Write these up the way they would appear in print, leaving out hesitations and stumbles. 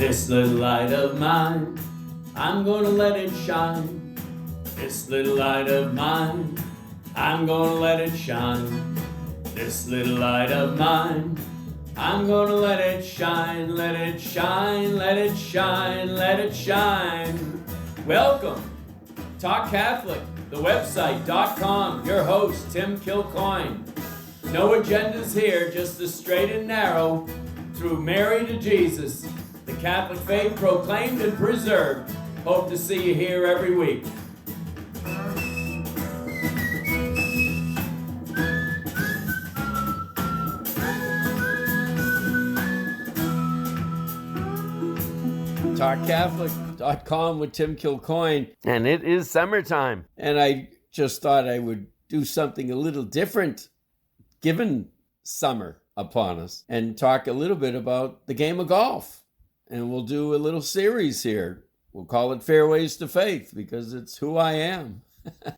This little light of mine, I'm gonna let it shine. This little light of mine, I'm gonna let it shine. This little light of mine, I'm gonna let it shine, let it shine, let it shine, let it shine. Welcome, Talk Catholic, the website.com, your host, Tim Kilcoyne. No agendas here, just the straight and narrow, through Mary to Jesus, the Catholic faith proclaimed and preserved. Hope to see you here every week. TalkCatholic.com with Tim Kilcoyne. And it is summertime. And I just thought I would do something a little different, given summer upon us, and talk a little bit about the game of golf. And we'll do a little series here. We'll call it Fairways to Faith, because it's who I am.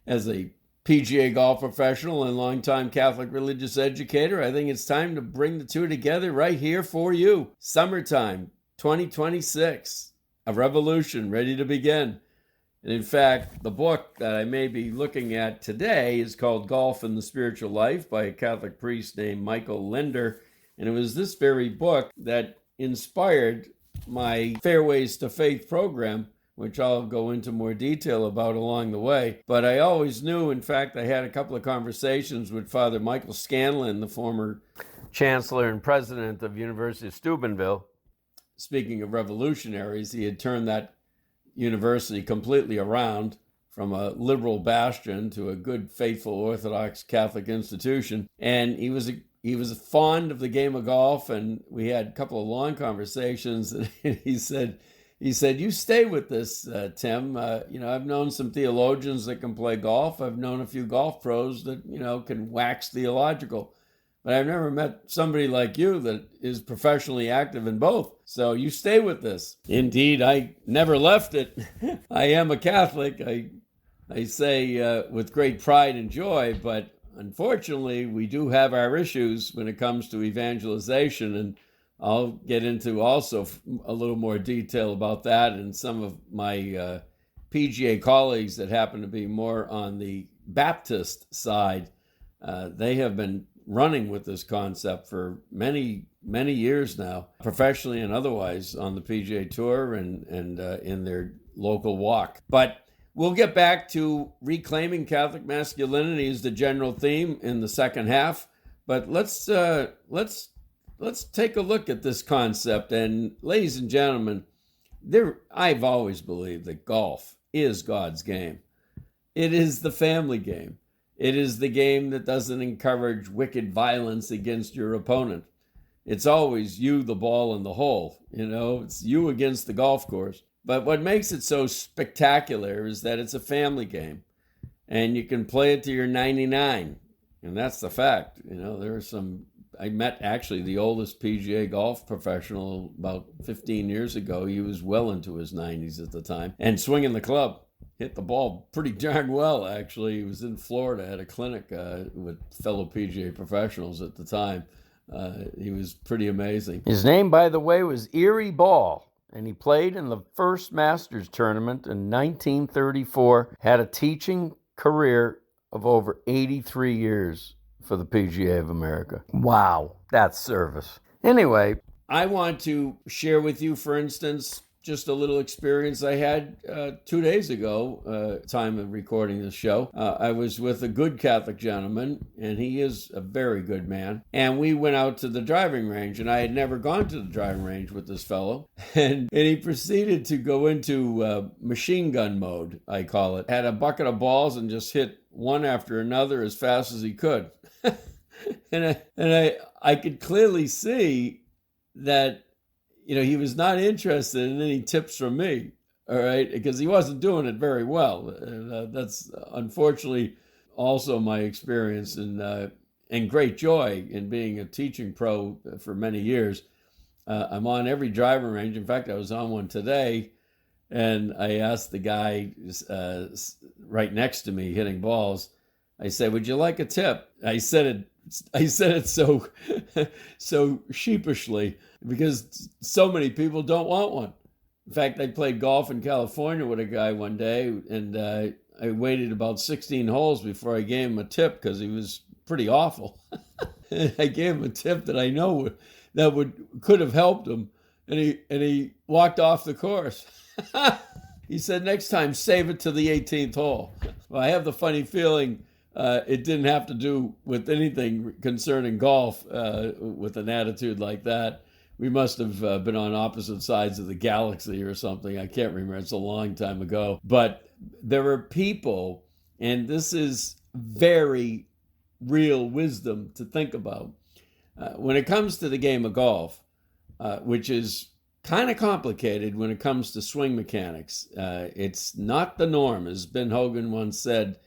As a PGA golf professional and longtime Catholic religious educator, I think it's time to bring the two together right here for you. Summertime 2026, a revolution ready to begin. And in fact, the book that I may be looking at today is called Golf and the Spiritual Life by a Catholic priest named Michael Linder. And it was this very book that inspired my Fairways to Faith program, which I'll go into more detail about along the way. But I always knew, in fact, I had a couple of conversations with Father Michael Scanlon, the former chancellor and president of University of Steubenville. Speaking of revolutionaries, he had turned that university completely around from a liberal bastion to a good, faithful, Orthodox Catholic institution. And he was fond of the game of golf, and we had a couple of long conversations. And he said, "You stay with this, Tim. I've known some theologians that can play golf. I've known a few golf pros that can wax theological, but I've never met somebody like you that is professionally active in both. So you stay with this." Indeed, I never left it. I am a Catholic. I say with great pride and joy, but unfortunately, we do have our issues when it comes to evangelization, and I'll get into also a little more detail about that and some of my PGA colleagues that happen to be more on the Baptist side. They have been running with this concept for many, many years now, professionally and otherwise, on the PGA Tour and in their local walk. But we'll get back to reclaiming Catholic masculinity as the general theme in the second half. But let's take a look at this concept. And ladies and gentlemen, I've always believed that golf is God's game. It is the family game. It is the game that doesn't encourage wicked violence against your opponent. It's always you, the ball, and the hole. It's you against the golf course. But what makes it so spectacular is that it's a family game, and you can play it to your 99. And that's the fact. I met actually the oldest PGA golf professional about 15 years ago. He was well into his 90s at the time, and swinging the club. Hit the ball pretty darn well, actually. He was in Florida at a clinic with fellow PGA professionals at the time. He was pretty amazing. His name, by the way, was Erie Ball, and he played in the first Masters tournament in 1934, had a teaching career of over 83 years for the PGA of America. Wow, that's service. Anyway, I want to share with you, for instance, just a little experience I had 2 days ago, time of recording this show. I was with a good Catholic gentleman, and he is a very good man. And we went out to the driving range, and I had never gone to the driving range with this fellow. And he proceeded to go into machine gun mode, I call it. Had a bucket of balls and just hit one after another as fast as he could. and I could clearly see that he was not interested in any tips from me, all right, because he wasn't doing it very well. And that's unfortunately also my experience and great joy in being a teaching pro for many years. I'm on every driving range. In fact, I was on one today, and I asked the guy right next to me hitting balls, I said, "Would you like a tip?" I said it so sheepishly because so many people don't want one. In fact, I played golf in California with a guy one day, and I waited about 16 holes before I gave him a tip because he was pretty awful. I gave him a tip that I know could have helped him, and he walked off the course. He said, next time, save it to the 18th hole. Well, I have the funny feeling it didn't have to do with anything concerning golf with an attitude like that. We must have been on opposite sides of the galaxy or something. I can't remember. It's a long time ago. But there are people, and this is very real wisdom to think about. When it comes to the game of golf, which is kind of complicated when it comes to swing mechanics, it's not the norm. As Ben Hogan once said,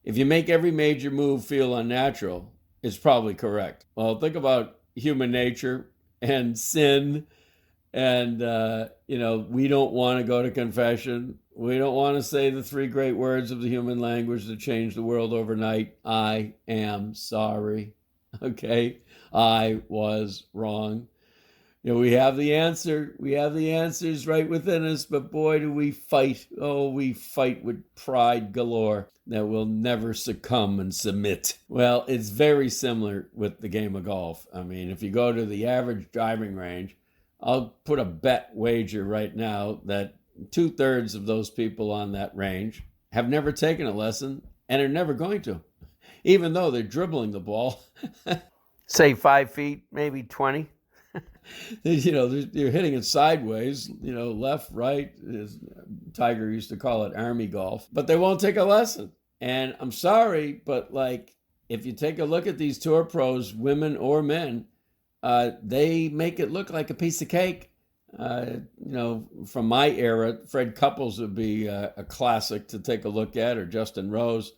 if you make every major move feel unnatural, it's probably correct. Well, think about human nature and sin, and we don't want to go to confession. We don't want to say the three great words of the human language that changed the world overnight. I am sorry. Okay, I was wrong. We have the answer. We have the answers right within us, but boy, do we fight. Oh, we fight with pride galore that will never succumb and submit. Well, it's very similar with the game of golf. I mean, if you go to the average driving range, I'll put a bet wager right now that 2/3 of those people on that range have never taken a lesson and are never going to, even though they're dribbling the ball. Say 5 feet, maybe 20. You're hitting it sideways, left, right. Tiger used to call it army golf, but they won't take a lesson. And I'm sorry, but if you take a look at these tour pros, women or men, they make it look like a piece of cake. From my era, Fred Couples would be a classic to take a look at, or Justin Rose.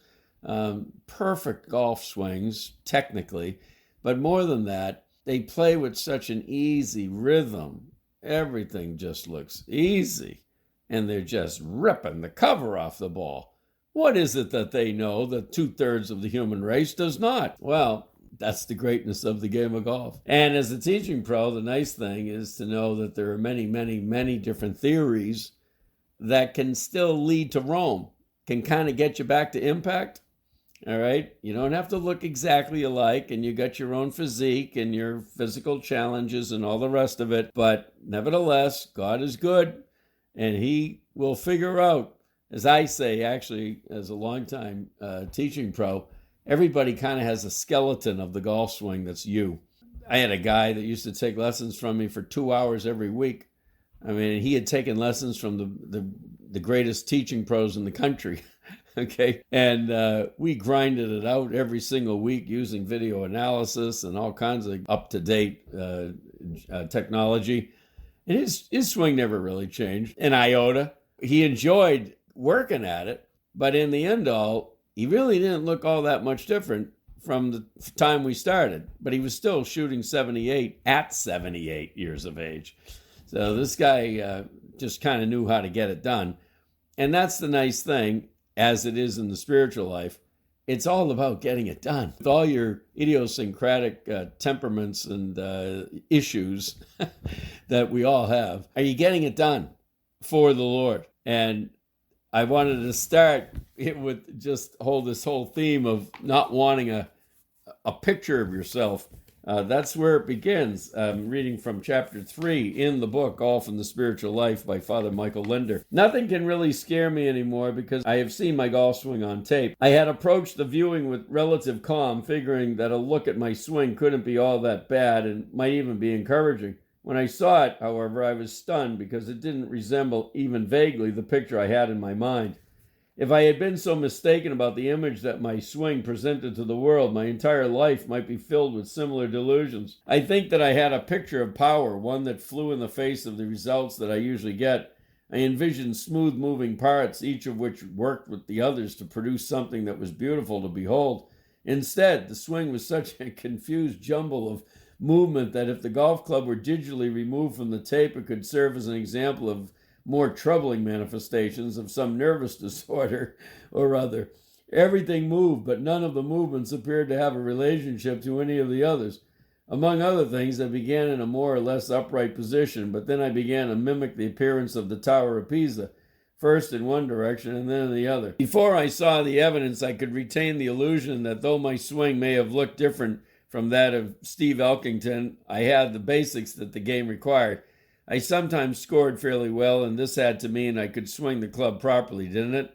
Perfect golf swings, technically, but more than that, they play with such an easy rhythm. Everything just looks easy. And they're just ripping the cover off the ball. What is it that they know that 2/3 of the human race does not? Well, that's the greatness of the game of golf. And as a teaching pro, the nice thing is to know that there are many, many, many different theories that can still lead to Rome, can kind of get you back to impact. All right, you don't have to look exactly alike, and you got your own physique and your physical challenges and all the rest of it. But nevertheless, God is good, and He will figure out, as I say, actually, as a longtime teaching pro, everybody kind of has a skeleton of the golf swing that's you. I had a guy that used to take lessons from me for 2 hours every week. I mean, he had taken lessons from the greatest teaching pros in the country. Okay. And we grinded it out every single week using video analysis and all kinds of up-to-date technology. And his swing never really changed an iota. He enjoyed working at it, but in the end all, he really didn't look all that much different from the time we started. But he was still shooting 78 at 78 years of age. So this guy just kind of knew how to get it done. And that's the nice thing. As it is in the spiritual life, it's all about getting it done. With all your idiosyncratic temperaments and issues that we all have, are you getting it done for the Lord? And I wanted to start with just this whole theme of not wanting a picture of yourself. That's where it begins. I'm reading from chapter 3 in the book, Golf and the Spiritual Life by Father Michael Linder. Nothing can really scare me anymore because I have seen my golf swing on tape. I had approached the viewing with relative calm, figuring that a look at my swing couldn't be all that bad and might even be encouraging. When I saw it, however, I was stunned because it didn't resemble even vaguely the picture I had in my mind. If I had been so mistaken about the image that my swing presented to the world, my entire life might be filled with similar delusions. I think that I had a picture of power, one that flew in the face of the results that I usually get. I envisioned smooth moving parts, each of which worked with the others to produce something that was beautiful to behold. Instead, the swing was such a confused jumble of movement that if the golf club were digitally removed from the tape, it could serve as an example of more troubling manifestations of some nervous disorder or other. Everything moved, but none of the movements appeared to have a relationship to any of the others. Among other things, I began in a more or less upright position, but then I began to mimic the appearance of the Tower of Pisa, first in one direction and then in the other. Before I saw the evidence, I could retain the illusion that though my swing may have looked different from that of Steve Elkington, I had the basics that the game required. I sometimes scored fairly well, and this had to mean I could swing the club properly, didn't it?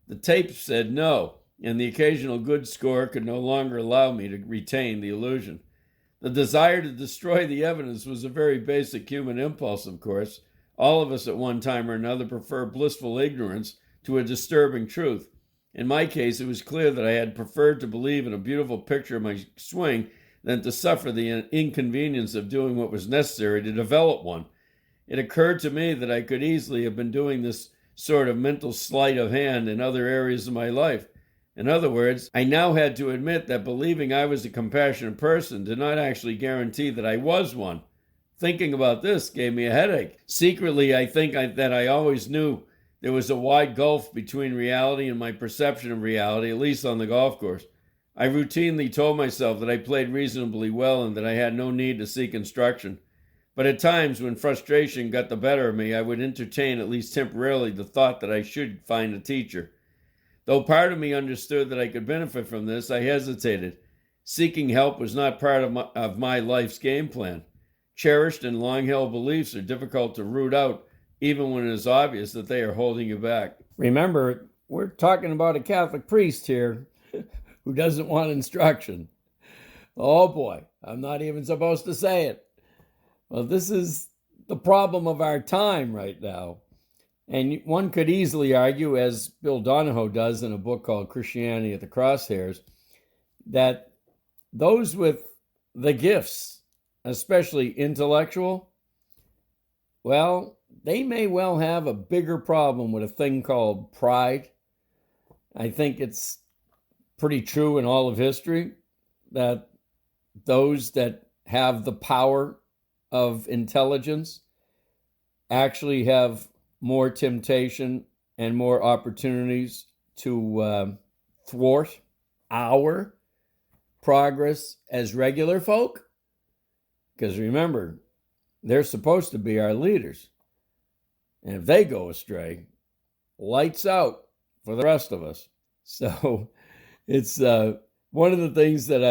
The tape said no, and the occasional good score could no longer allow me to retain the illusion. The desire to destroy the evidence was a very basic human impulse, of course. All of us at one time or another prefer blissful ignorance to a disturbing truth. In my case, it was clear that I had preferred to believe in a beautiful picture of my swing than to suffer the inconvenience of doing what was necessary to develop one. It occurred to me that I could easily have been doing this sort of mental sleight of hand in other areas of my life. In other words, I now had to admit that believing I was a compassionate person did not actually guarantee that I was one. Thinking about this gave me a headache. Secretly, I think that I always knew there was a wide gulf between reality and my perception of reality, at least on the golf course. I routinely told myself that I played reasonably well and that I had no need to seek instruction. But at times, when frustration got the better of me, I would entertain, at least temporarily, the thought that I should find a teacher. Though part of me understood that I could benefit from this, I hesitated. Seeking help was not part of my life's game plan. Cherished and long-held beliefs are difficult to root out, even when it is obvious that they are holding you back. Remember, we're talking about a Catholic priest here who doesn't want instruction. Oh boy, I'm not even supposed to say it. Well, this is the problem of our time right now. And one could easily argue, as Bill Donahoe does in a book called Christianity at the Crosshairs, that those with the gifts, especially intellectual, well, they may well have a bigger problem with a thing called pride. I think it's pretty true in all of history that those that have the power of intelligence actually have more temptation and more opportunities to thwart our progress as regular folk. Because remember, they're supposed to be our leaders. And if they go astray, lights out for the rest of us. So it's one of the things that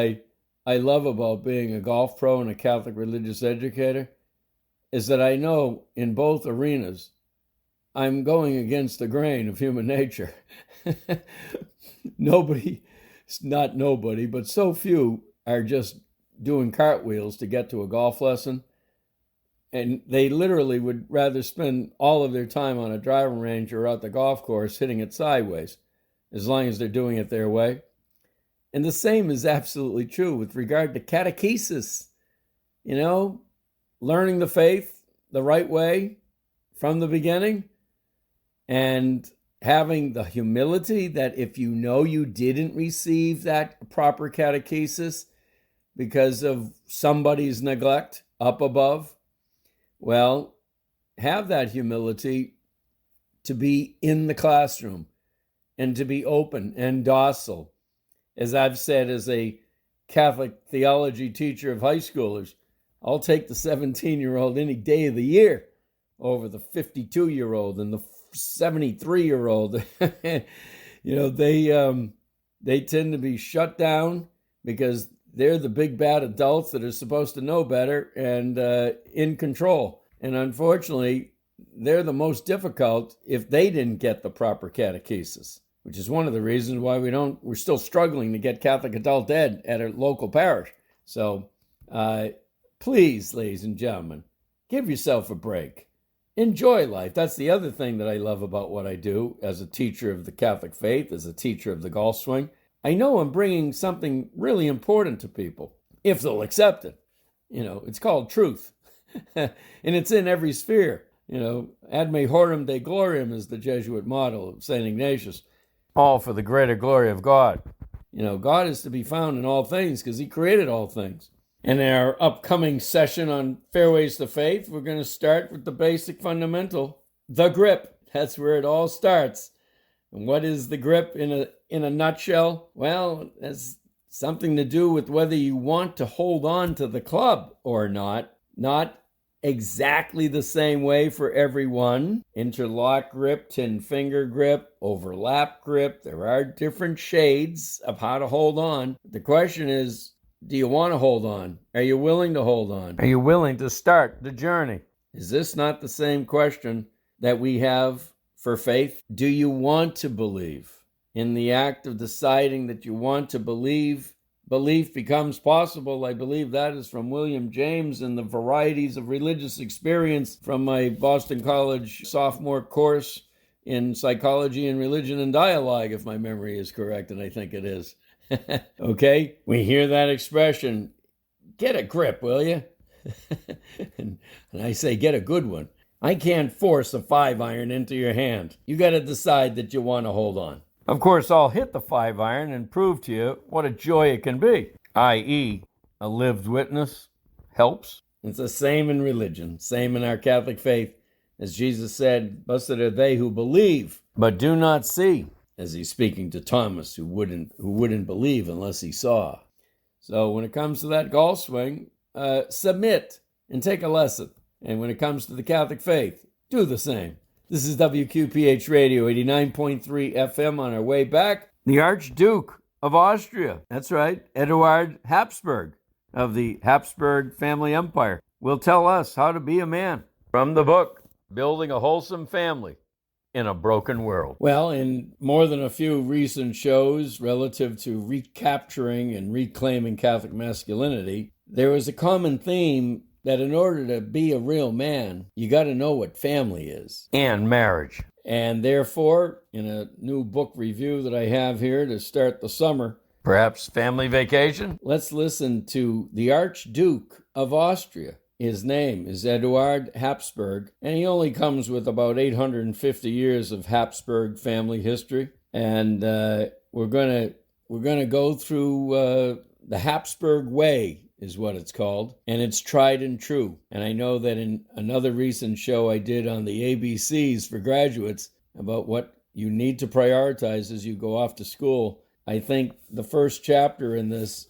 I love about being a golf pro and a Catholic religious educator is that I know in both arenas I'm going against the grain of human nature. Not nobody, but so few are just doing cartwheels to get to a golf lesson. And they literally would rather spend all of their time on a driving range or out the golf course hitting it sideways, as long as they're doing it their way. And the same is absolutely true with regard to catechesis. Learning the faith the right way from the beginning and having the humility that if you know you didn't receive that proper catechesis because of somebody's neglect up above, well, have that humility to be in the classroom and to be open and docile. As I've said, as a Catholic theology teacher of high schoolers, I'll take the 17-year-old any day of the year over the 52-year-old and the 73-year-old. They tend to be shut down because they're the big bad adults that are supposed to know better and in control. And unfortunately, they're the most difficult if they didn't get the proper catechesis, which is one of the reasons why we're still struggling to get Catholic adult ed at a local parish. So please, ladies and gentlemen, give yourself a break. Enjoy life. That's the other thing that I love about what I do as a teacher of the Catholic faith, as a teacher of the golf swing. I know I'm bringing something really important to people, if they'll accept it. It's called truth. And it's in every sphere. Ad mejorem Dei gloriam is the Jesuit motto of St. Ignatius. All for the greater glory of God. God is to be found in all things because he created all things. In our upcoming session on Fairways to Faith, we're going to start with the basic fundamental, the grip. That's where it all starts. And what is the grip in a nutshell? Well, as something to do with whether you want to hold on to the club or not. Not exactly the same way for everyone. Interlock grip, 10-finger grip, overlap grip. There are different shades of how to hold on. The question is, do you want to hold on? Are you willing to hold on? Are you willing to start the journey? Is this not the same question that we have for faith? Do you want to believe? In the act of deciding that you want to believe, belief becomes possible. I believe that is from William James in the Varieties of Religious Experience from my Boston College sophomore course in Psychology and Religion and Dialogue, if my memory is correct, and I think it is. Okay? We hear that expression, get a grip, will you? and I say, get a good one. I can't force a 5-iron into your hand. You got to decide that you want to hold on. Of course, I'll hit the 5-iron and prove to you what a joy it can be, i.e., a lived witness helps. It's the same in religion, same in our Catholic faith. As Jesus said, blessed are they who believe, but do not see, as he's speaking to Thomas, who wouldn't believe unless he saw. So when it comes to that golf swing, submit and take a lesson. And when it comes to the Catholic faith, do the same. This is WQPH Radio, 89.3 FM on our way back. The Archduke of Austria, that's right, Eduard Habsburg of the Habsburg family empire, will tell us how to be a man from the book, Building a Wholesome Family in a Broken World. Well, in more than a few recent shows relative to recapturing and reclaiming Catholic masculinity, there was a common theme that in order to be a real man, you got to know what family is. And marriage. And therefore, in a new book review that I have here to start the summer, perhaps family vacation, let's listen to the Archduke of Austria. His name is Eduard Habsburg, and he only comes with about 850 years of Habsburg family history. And we're gonna go through the Habsburg way, is what it's called, and it's tried and true. And I know that in another recent show I did on the ABCs for graduates about what you need to prioritize as you go off to school, I think the first chapter in this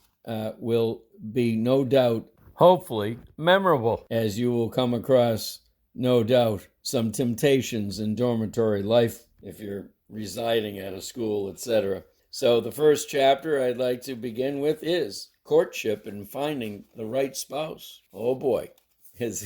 will be, no doubt, hopefully memorable, as you will come across, no doubt, some temptations in dormitory life if you're residing at a school, etc. So the first chapter I'd like to begin with is courtship and finding the right spouse. Oh boy, as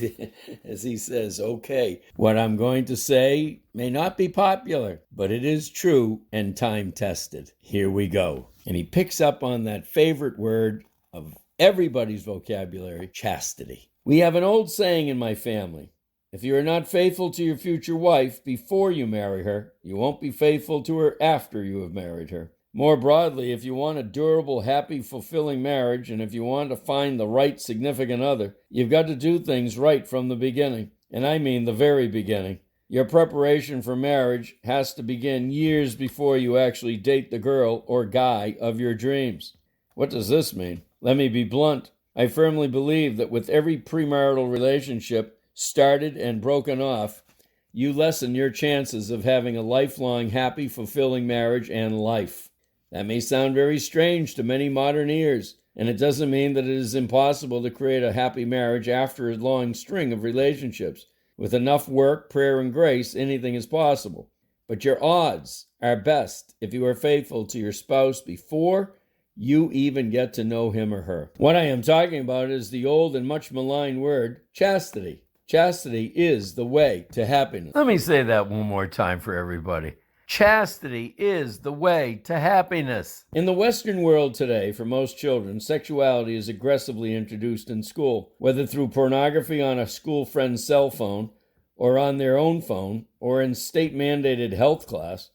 he says, okay, what I'm going to say may not be popular, but it is true and time-tested. Here we go. And he picks up on that favorite word of everybody's vocabulary, chastity. We have an old saying in my family, if you are not faithful to your future wife before you marry her, you won't be faithful to her after you have married her. More broadly, if you want a durable, happy, fulfilling marriage, and if you want to find the right significant other, you've got to do things right from the beginning. And I mean the very beginning. Your preparation for marriage has to begin years before you actually date the girl or guy of your dreams. What does this mean? Let me be blunt. I firmly believe that with every premarital relationship started and broken off, you lessen your chances of having a lifelong, happy, fulfilling marriage and life. That may sound very strange to many modern ears, and it doesn't mean that it is impossible to create a happy marriage after a long string of relationships. With enough work, prayer, and grace, anything is possible. But your odds are best if you are faithful to your spouse before you even get to know him or her. What I am talking about is the old and much maligned word, chastity. Chastity is the way to happiness. Let me say that one more time for everybody. Chastity is the way to happiness. In the Western world today, for most children, sexuality is aggressively introduced in school, whether through pornography on a school friend's cell phone, or on their own phone, or in state-mandated health class.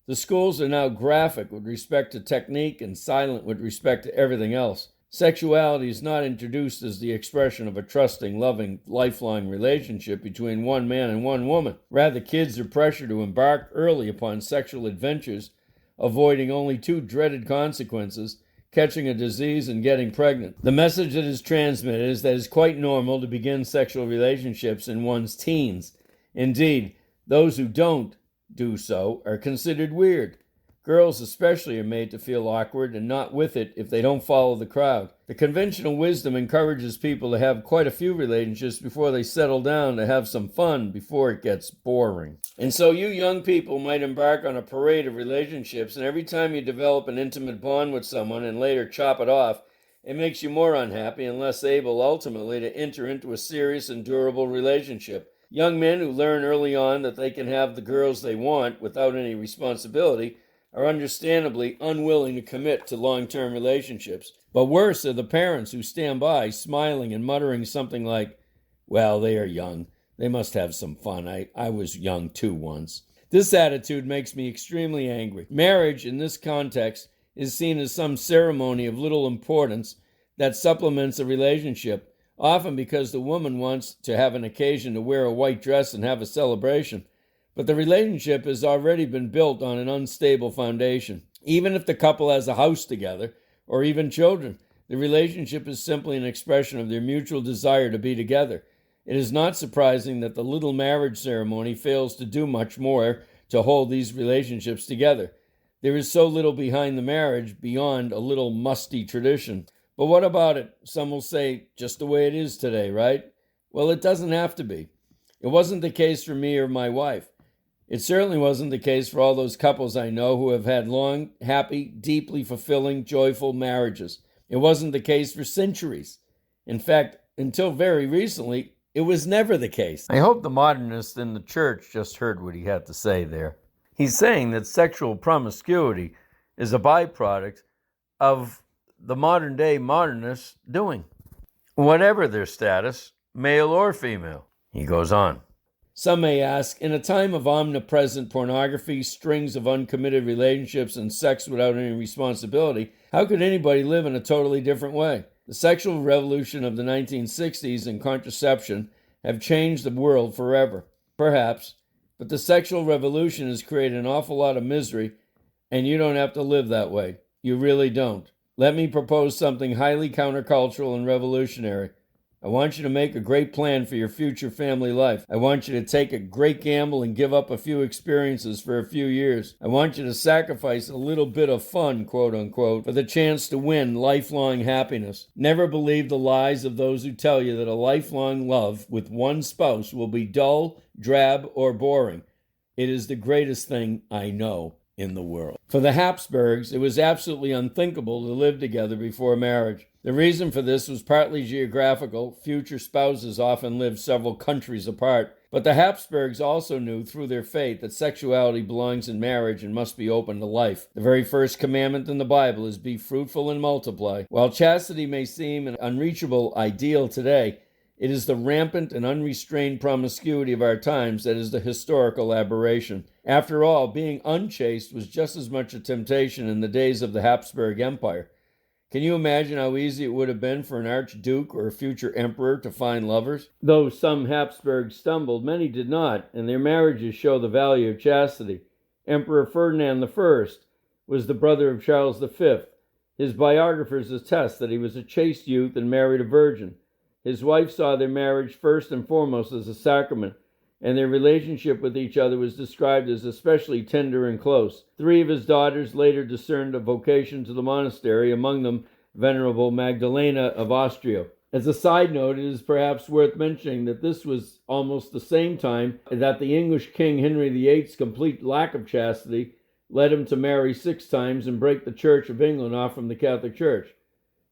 The schools are now graphic with respect to technique and silent with respect to everything else. Sexuality is not introduced as the expression of a trusting, loving, lifelong relationship between one man and one woman. Rather, kids are pressured to embark early upon sexual adventures, avoiding only two dreaded consequences, catching a disease and getting pregnant. The message that is transmitted is that it's quite normal to begin sexual relationships in one's teens. Indeed, those who don't do so are considered weird. Girls especially are made to feel awkward and not with it if they don't follow the crowd. The conventional wisdom encourages people to have quite a few relationships before they settle down to have some fun before it gets boring. And so you young people might embark on a parade of relationships, and every time you develop an intimate bond with someone and later chop it off, it makes you more unhappy and less able ultimately to enter into a serious and durable relationship. Young men who learn early on that they can have the girls they want without any responsibility are understandably unwilling to commit to long-term relationships. But worse are the parents who stand by, smiling and muttering something like, well, they are young. They must have some fun. I was young too once. This attitude makes me extremely angry. Marriage, in this context, is seen as some ceremony of little importance that supplements a relationship, often because the woman wants to have an occasion to wear a white dress and have a celebration. But the relationship has already been built on an unstable foundation. Even if the couple has a house together, or even children, the relationship is simply an expression of their mutual desire to be together. It is not surprising that the little marriage ceremony fails to do much more to hold these relationships together. There is so little behind the marriage beyond a little musty tradition. But what about it? Some will say, just the way it is today, right? Well, it doesn't have to be. It wasn't the case for me or my wife. It certainly wasn't the case for all those couples I know who have had long, happy, deeply fulfilling, joyful marriages. It wasn't the case for centuries. In fact, until very recently, it was never the case. I hope the modernist in the church just heard what he had to say there. He's saying that sexual promiscuity is a byproduct of the modern-day modernists doing, whatever their status, male or female. He goes on. Some may ask, in a time of omnipresent pornography, strings of uncommitted relationships, and sex without any responsibility, how could anybody live in a totally different way? The sexual revolution of the 1960s and contraception have changed the world forever. Perhaps, but the sexual revolution has created an awful lot of misery, and you don't have to live that way. You really don't. Let me propose something highly countercultural and revolutionary. I want you to make a great plan for your future family life. I want you to take a great gamble and give up a few experiences for a few years. I want you to sacrifice a little bit of fun, quote unquote, for the chance to win lifelong happiness. Never believe the lies of those who tell you that a lifelong love with one spouse will be dull, drab, or boring. It is the greatest thing I know in the world. For the Habsburgs, it was absolutely unthinkable to live together before marriage. The reason for this was partly geographical. Future spouses often lived several countries apart. But the Habsburgs also knew through their faith that sexuality belongs in marriage and must be open to life. The very first commandment in the Bible is be fruitful and multiply. While chastity may seem an unreachable ideal today, it is the rampant and unrestrained promiscuity of our times that is the historical aberration. After all, being unchaste was just as much a temptation in the days of the Habsburg Empire. Can you imagine how easy it would have been for an archduke or a future emperor to find lovers? Though some Habsburgs stumbled, many did not, and their marriages show the value of chastity. Emperor Ferdinand I was the brother of Charles V. His biographers attest that he was a chaste youth and married a virgin. His wife saw their marriage first and foremost as a sacrament, and their relationship with each other was described as especially tender and close. 3 of his daughters later discerned a vocation to the monastery, among them Venerable Magdalena of Austria. As a side note, it is perhaps worth mentioning that this was almost the same time that the English King Henry VIII's complete lack of chastity led him to marry 6 times and break the Church of England off from the Catholic Church.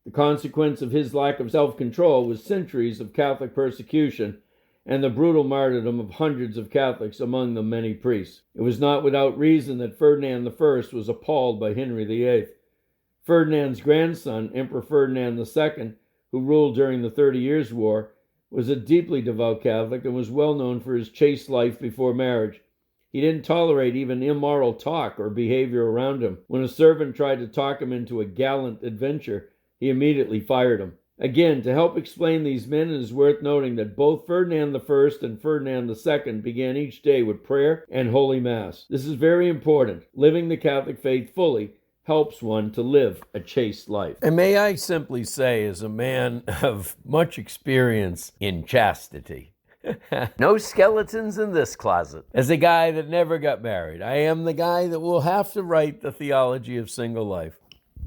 The consequence of his lack of self-control was centuries of Catholic persecution and the brutal martyrdom of hundreds of Catholics, among them many priests. It was not without reason that Ferdinand I was appalled by Henry VIII. Ferdinand's grandson, Emperor Ferdinand II, who ruled during the 30 Years' War, was a deeply devout Catholic and was well known for his chaste life before marriage. He didn't tolerate even immoral talk or behavior around him. When a servant tried to talk him into a gallant adventure, he immediately fired him. Again, to help explain these men, it is worth noting that both Ferdinand I and Ferdinand II began each day with prayer and Holy Mass. This is very important. Living the Catholic faith fully helps one to live a chaste life. And may I simply say, as a man of much experience in chastity, No skeletons in this closet. As a guy that never got married, I am the guy that will have to write the theology of single life.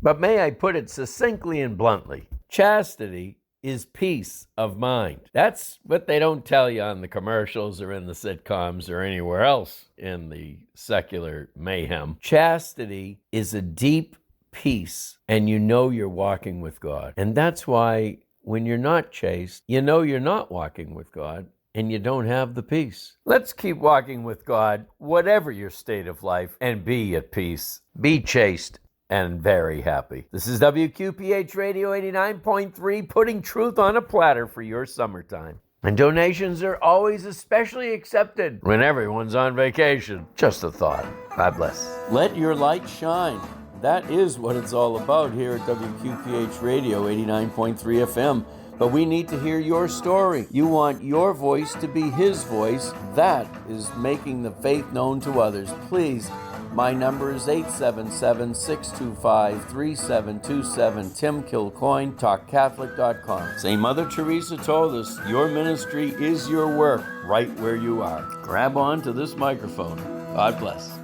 But may I put it succinctly and bluntly, chastity is peace of mind. That's what they don't tell you on the commercials or in the sitcoms or anywhere else in the secular mayhem. Chastity is a deep peace, and you know you're walking with God. And that's why when you're not chaste, you know you're not walking with God, and you don't have the peace. Let's keep walking with God, whatever your state of life, and be at peace. Be chaste and very happy. This is WQPH Radio 89.3, putting truth on a platter for your summertime. And donations are always especially accepted when everyone's on vacation. Just a thought. God bless. Let your light shine. That is what it's all about here at WQPH Radio 89.3 FM. But we need to hear your story. You want your voice to be his voice. That is making the faith known to others. Please, my number is 877-625-3727. Tim Kilcoyne, TalkCatholic.com. St. Mother Teresa told us, your ministry is your work right where you are. Grab on to this microphone. God bless.